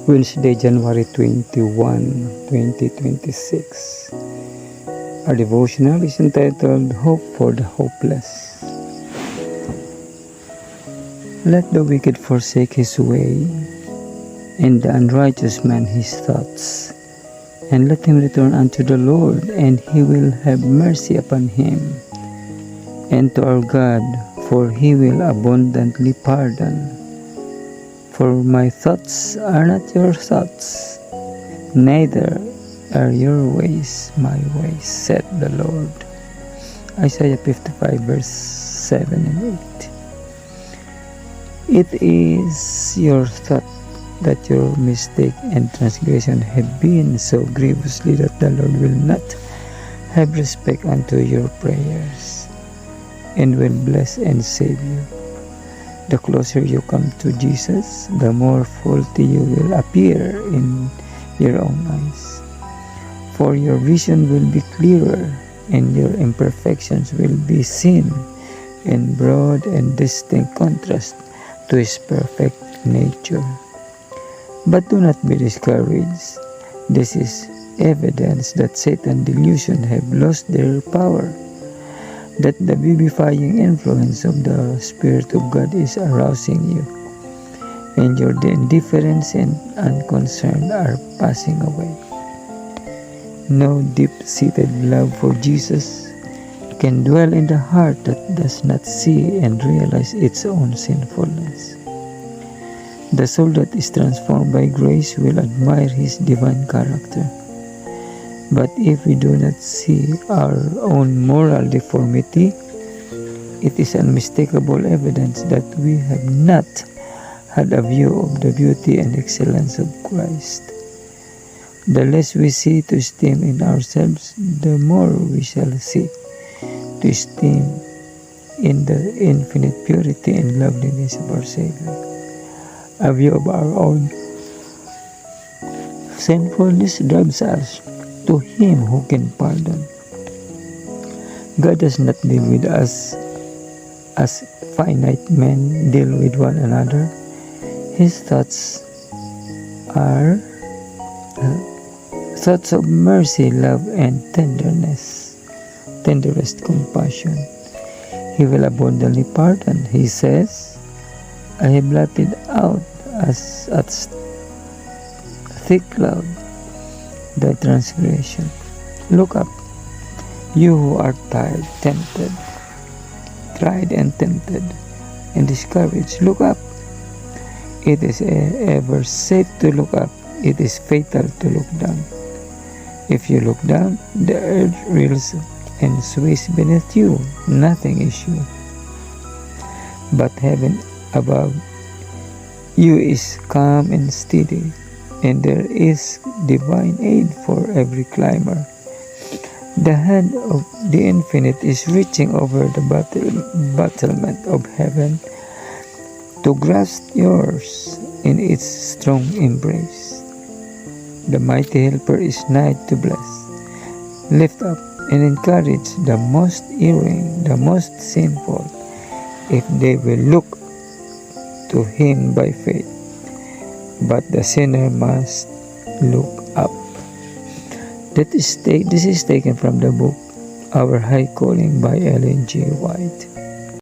Wednesday, January 21, 2026. Our devotional is entitled Hope for the Hopeless. Let the wicked forsake his way, and the unrighteous man his thoughts. And let him return unto the Lord, and he will have mercy upon him. And to our God, for he will abundantly pardon. For my thoughts are not your thoughts, neither are your ways my ways, said the Lord. Isaiah 55 verse 7 and 8. It is your thought that your mistake and transgression have been so grievously that the Lord will not have respect unto your prayers, and will bless and save you. The closer you come to Jesus, the more faulty you will appear in your own eyes. For your vision will be clearer, and your imperfections will be seen in broad and distinct contrast to His perfect nature. But do not be discouraged. This is evidence that Satan's delusion have lost their power, that the vivifying influence of the Spirit of God is arousing you, and your indifference and unconcern are passing away. No deep-seated love for Jesus can dwell in the heart that does not see and realize its own sinfulness. The soul that is transformed by grace will admire His divine character. But if we do not see our own moral deformity, it is unmistakable evidence that we have not had a view of the beauty and excellence of Christ. The less we see to esteem in ourselves, the more we shall see to esteem in the infinite purity and loveliness of our Savior. A view of our own sinfulness drives us to Him who can pardon. God does not deal with us as finite men deal with one another. His thoughts are thoughts of mercy, love, and tenderest compassion. He will abundantly pardon. He says, I have blotted out as a thick cloud the transgression. Look up, you who are tried and tempted, and discouraged. Look up. It is ever safe to look up. It is fatal to look down. If you look down, the earth reels and sways beneath you. Nothing is sure. But heaven above you is calm and steady, and there is divine aid for every climber. The hand of the infinite is reaching over the battlement of heaven to grasp yours in its strong embrace. The mighty helper is nigh to bless. Lift up and encourage the most erring, the most sinful, if they will look to Him by faith. But the sinner must look up. This is taken from the book Our High Calling by Ellen G. White.